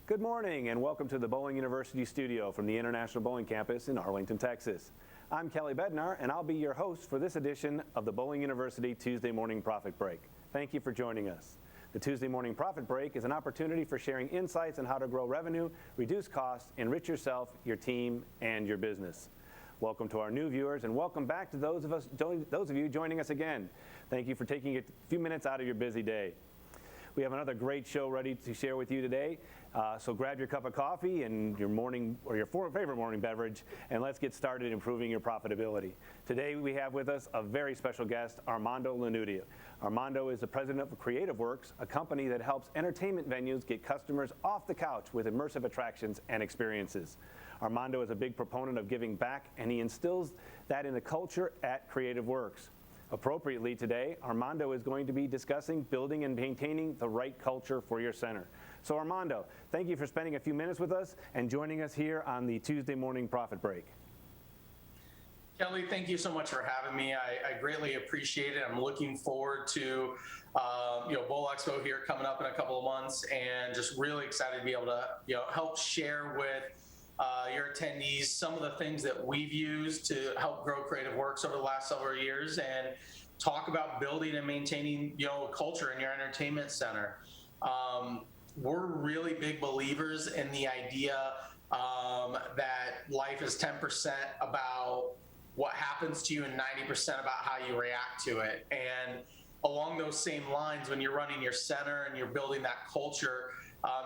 Good morning and welcome to the Bowling University studio from the International Bowling Campus in Arlington, Texas. I'm Kelly Bednar and I'll be your host for this edition of the Bowling University Tuesday Morning Profit Break. Thank you for joining us. The Tuesday Morning Profit Break is an opportunity for sharing insights on how to grow revenue, reduce costs, enrich yourself, your team, and your business. Welcome to our new viewers and welcome back to those of you joining us again. Thank you for taking a few minutes out of your busy day. We have another great show ready to share with you today. So grab your cup of coffee and your morning or your favorite morning beverage, and let's get started improving your profitability. Today we have with us a very special guest, Armando Lanuti. Armando is the president of Creative Works, a company that helps entertainment venues get customers off the couch with immersive attractions and experiences. Armando is a big proponent of giving back, and he instills that in the culture at Creative Works. Appropriately today, Armando is going to be discussing building and maintaining the right culture for your center. So Armando, thank you for spending a few minutes with us and joining us here on the Tuesday Morning Profit Break. Kelly, thank you so much for having me. I greatly appreciate it. I'm looking forward to Bowl Expo here coming up in a couple of months, and just really excited to be able to help share with your attendees some of the things that we've used to help grow Creative Works over the last several years, and talk about building and maintaining a culture in your entertainment center. We're really big believers in the idea that life is 10% about what happens to you and 90% about how you react to it. And along those same lines, when you're running your center and you're building that culture,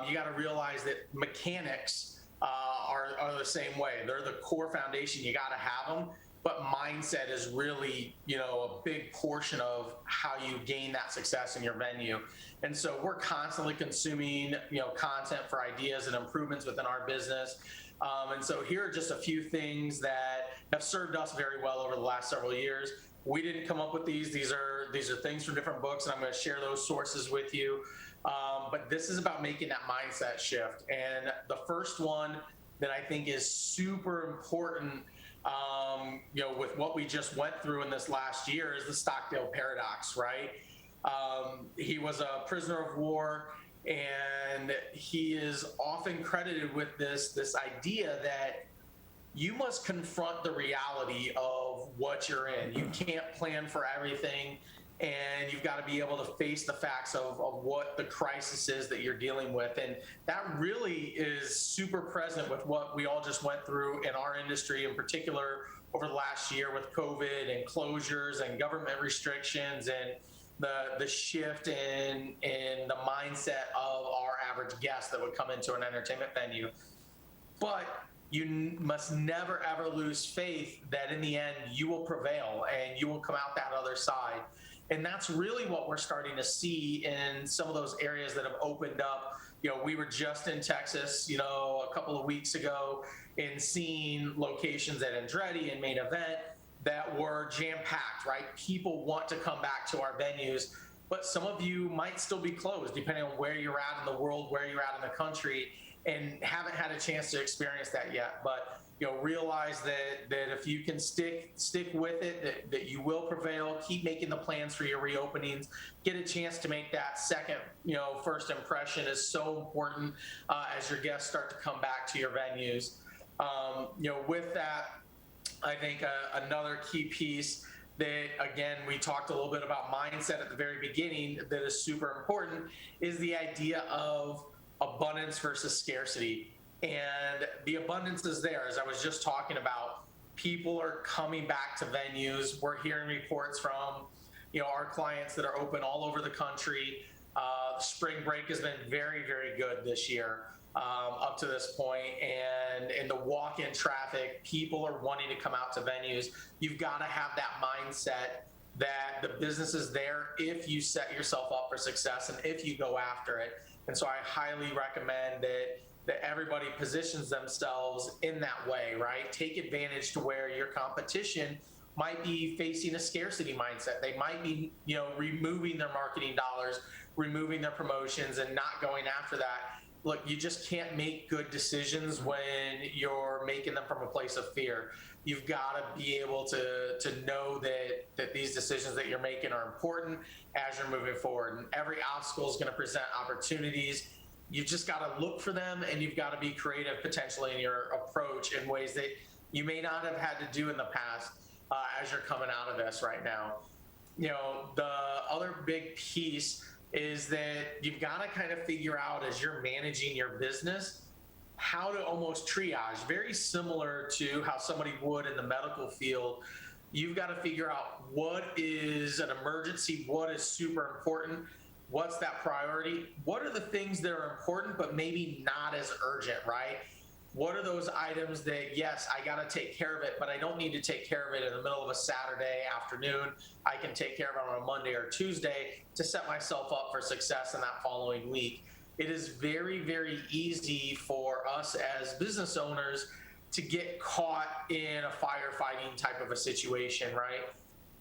you got to realize that mechanics are the same way. They're the core foundation. You got to have them, but mindset is really, a big portion of how you gain that success in your venue. And so we're constantly consuming, content for ideas and improvements within our business. And so here are just a few things that have served us very well over the last several years. We didn't come up with these. These are things from different books, and I'm going to share those sources with you. But this is about making that mindset shift. And the first one that I think is super important, with what we just went through in this last year, is the Stockdale paradox, right? He was a prisoner of war, and he is often credited with this idea that you must confront the reality of what you're in. You can't plan for everything, and you've got to be able to face the facts of what the crisis is that you're dealing with. And that really is super present with what we all just went through in our industry, in particular over the last year with COVID and closures and government restrictions, and the shift in the mindset of our average guest that would come into an entertainment venue. But you must never ever lose faith that in the end you will prevail and you will come out that other side. And that's really what we're starting to see in some of those areas that have opened up. We were just in Texas, a couple of weeks ago, and seeing locations at Andretti and Main Event that were jam-packed, right? People want to come back to our venues, but some of you might still be closed depending on where you're at in the world, where you're at in the country, and haven't had a chance to experience that yet. But realize that if you can stick with it, that you will prevail. Keep making the plans for your reopenings. Get a chance to make that second, first impression is so important as your guests start to come back to your venues. With that, I think another key piece that, again, we talked a little bit about mindset at the very beginning that is super important is the idea of abundance versus scarcity. And the abundance is there. As I was just talking about, people are coming back to venues. We're hearing reports from, our clients that are open all over the country. Spring break has been very, very good this year up to this point. And in the walk-in traffic, people are wanting to come out to venues. You've got to have that mindset that the business is there if you set yourself up for success and if you go after it. And so I highly recommend that everybody positions themselves in that way, right? Take advantage to where your competition might be facing a scarcity mindset. They might be, removing their marketing dollars, removing their promotions, and not going after that. Look, you just can't make good decisions when you're making them from a place of fear. You've got to be able to know that these decisions that you're making are important as you're moving forward. And every obstacle is going to present opportunities. You just got to look for them, and you've got to be creative potentially in your approach in ways that you may not have had to do in the past as you're coming out of this right now. The other big piece is that you've got to kind of figure out as you're managing your business how to almost triage, very similar to how somebody would in the medical field. You've got to figure out what is an emergency, what is super important, what's that priority, what are the things that are important but maybe not as urgent, right? What are those items that, yes, I got to take care of it, but I don't need to take care of it in the middle of a Saturday afternoon. I can take care of it on a Monday or Tuesday to set myself up for success in that following week. It is very, very easy for us as business owners to get caught in a firefighting type of a situation, right?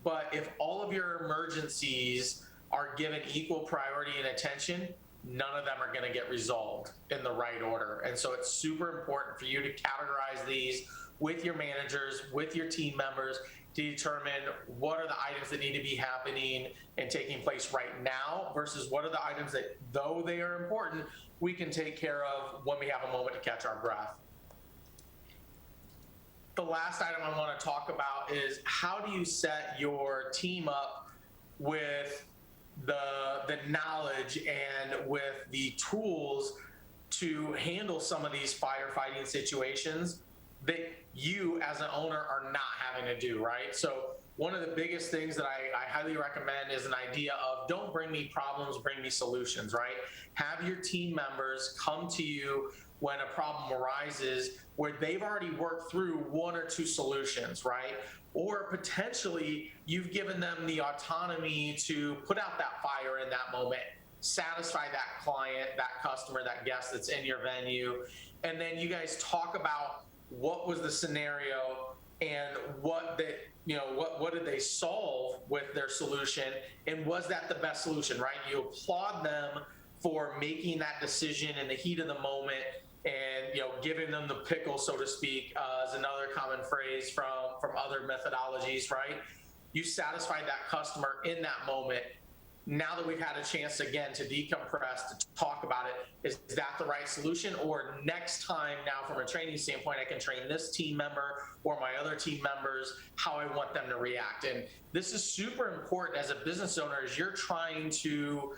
But if all of your emergencies are given equal priority and attention, none of them are going to get resolved in the right order. And so it's super important for you to categorize these with your managers, with your team members, to determine what are the items that need to be happening and taking place right now versus what are the items that, though they are important, we can take care of when we have a moment to catch our breath. The last item I want to talk about is how do you set your team up with the knowledge and with the tools to handle some of these firefighting situations that you as an owner are not having to do, right? So one of the biggest things that I highly recommend is an idea of don't bring me problems, bring me solutions, right? Have your team members come to you when a problem arises where they've already worked through one or two solutions, right? Or potentially you've given them the autonomy to put out that fire in that moment, satisfy that client, that customer, that guest that's in your venue. And then you guys talk about what was the scenario and what did they solve with their solution, and was that the best solution, right? You applaud them for making that decision in the heat of the moment and giving them the pickle, so to speak, is another common phrase from other methodologies, right? You satisfied that customer in that moment. Now that we've had a chance again to decompress, to talk about it, is that the right solution? Or next time, now from a training standpoint, I can train this team member or my other team members how I want them to react. And this is super important as a business owner as you're trying to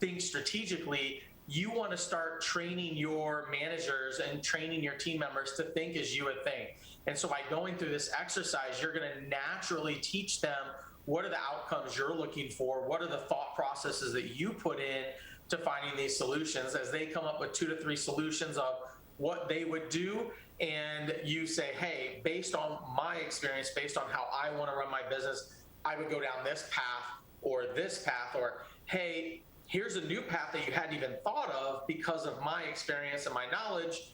think strategically. You want to start training your managers and training your team members to think as you would think. And so by going through this exercise, you're going to naturally teach them what are the outcomes you're looking for, what are the thought processes that you put in to finding these solutions as they come up with 2 to 3 solutions of what they would do. And you say, hey, based on my experience, based on how I want to run my business, I would go down this path, or hey, here's a new path that you hadn't even thought of because of my experience and my knowledge.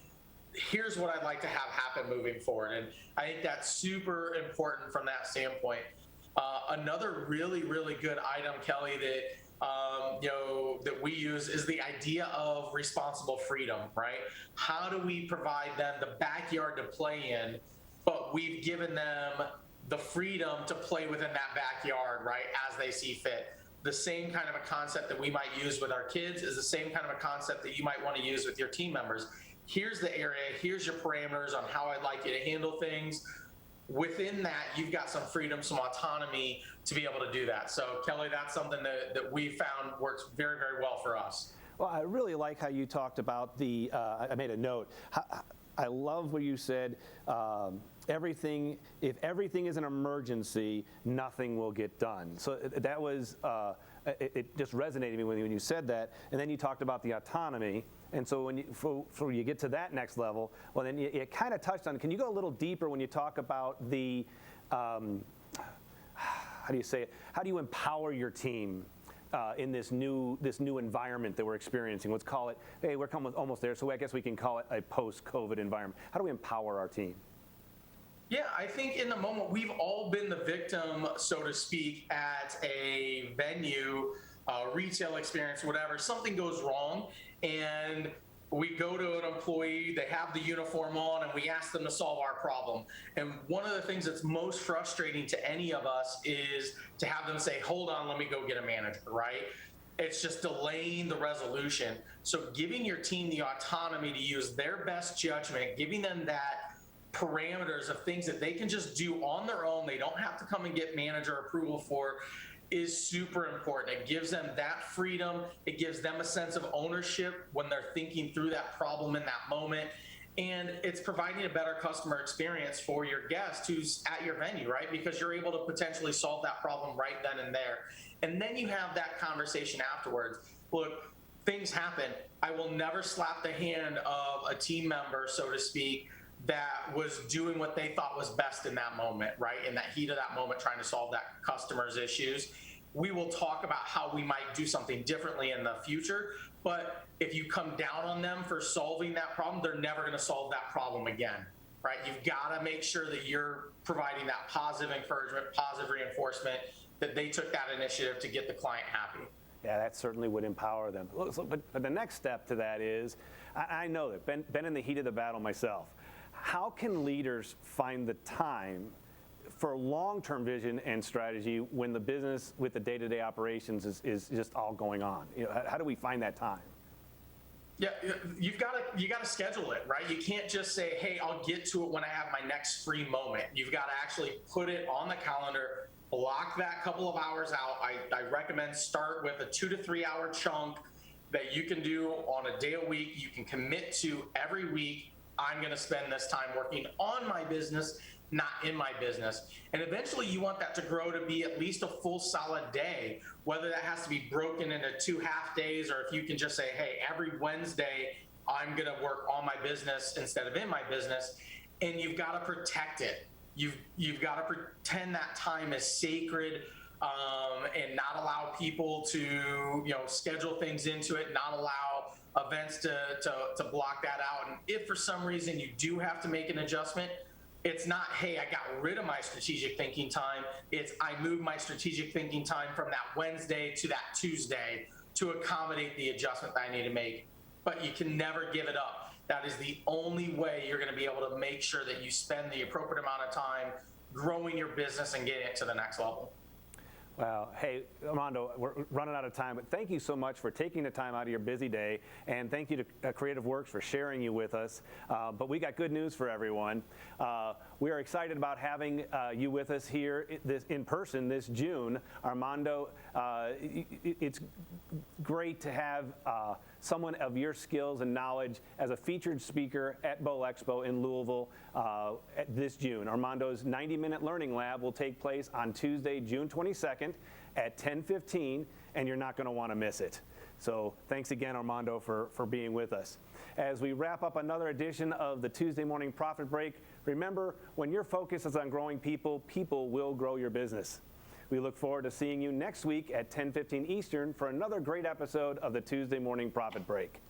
Here's what I'd like to have happen moving forward. And I think that's super important from that standpoint. Another really, really good item, Kelly, that we use is the idea of responsible freedom, right? How do we provide them the backyard to play in, but we've given them the freedom to play within that backyard, right, as they see fit? The same kind of a concept that we might use with our kids is the same kind of a concept that you might want to use with your team members. Here's the area, here's your parameters on how I'd like you to handle things. Within that, you've got some freedom, some autonomy to be able to do that. So Kelly, that's something that we found works very, very well for us. Well, I really like how you talked about I made a note. I love what you said. If everything is an emergency, nothing will get done. So that was, it just resonated with me when you said that. And then you talked about the autonomy. And so when you get to that next level, well, then you kind of touched on, can you go a little deeper when you talk about the, how do you say it? How do you empower your team in this new environment that we're experiencing? Let's call it, hey, we're almost there, so I guess we can call it a post-COVID environment. How do we empower our team? Yeah, I think in the moment, we've all been the victim, so to speak, at a venue, retail experience, whatever. Something goes wrong, and we go to an employee, they have the uniform on, and we ask them to solve our problem. And one of the things that's most frustrating to any of us is to have them say, hold on, let me go get a manager, right? It's just delaying the resolution. So giving your team the autonomy to use their best judgment, giving them that parameters of things that they can just do on their own, they don't have to come and get manager approval for, is super important. It gives them that freedom. It gives them a sense of ownership when they're thinking through that problem in that moment. And it's providing a better customer experience for your guest who's at your venue, right? Because you're able to potentially solve that problem right then and there. And then you have that conversation afterwards. Look, things happen. I will never slap the hand of a team member, so to speak, that was doing what they thought was best in that moment, right? In that heat of that moment, trying to solve that customer's issues. We will talk about how we might do something differently in the future. But if you come down on them for solving that problem, they're never going to solve that problem again, right? You've got to make sure that you're providing that positive encouragement, positive reinforcement, that they took that initiative to get the client happy. Yeah, that certainly would empower them. But the next step to that is, I know that, been in the heat of the battle myself. How can leaders find the time for long-term vision and strategy when the business with the day-to-day operations is just all going on? You know, how do we find that time? Yeah, you got to schedule it, right? You can't just say, hey, I'll get to it when I have my next free moment. You've got to actually put it on the calendar, block that couple of hours out. I recommend start with a 2 to 3 hour chunk that you can do on a day a week. You can commit to every week. I'm going to spend this time working on my business, not in my business. And eventually you want that to grow to be at least a full solid day, whether that has to be broken into 2 half days, or if you can just say, hey, every Wednesday, I'm going to work on my business instead of in my business. And you've got to protect it. You've got to pretend that time is sacred, and not allow people to, schedule things into it, not allow events to block that out. And if for some reason you do have to make an adjustment, it's not, hey, I got rid of my strategic thinking time. It's I moved my strategic thinking time from that Wednesday to that Tuesday to accommodate the adjustment that I need to make. But you can never give it up. That is the only way you're going to be able to make sure that you spend the appropriate amount of time growing your business and getting it to the next level. Well, hey, Armando, we're running out of time, but thank you so much for taking the time out of your busy day, and thank you to Creative Works for sharing you with us. But we got good news for everyone. We are excited about having you with us here in person this June. Armando, it's great to have someone of your skills and knowledge as a featured speaker at Bowl Expo in Louisville this June. Armando's 90-minute learning lab will take place on Tuesday, June 22nd at 10:15, and you're not going to want to miss it. So thanks again, Armando, for being with us. As we wrap up another edition of the Tuesday Morning Profit Break, remember, when your focus is on growing people, people will grow your business. We look forward to seeing you next week at 10:15 Eastern for another great episode of the Tuesday Morning Profit Break.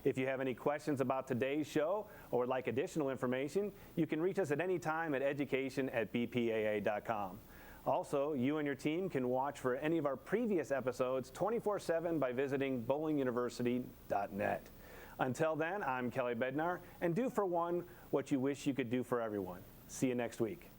If you have any questions about today's show or would like additional information, you can reach us at any time at education@bpaa.com. Also, you and your team can watch for any of our previous episodes 24/7 by visiting bowlinguniversity.net. Until then, I'm Kelly Bednar, and do for one what you wish you could do for everyone. See you next week.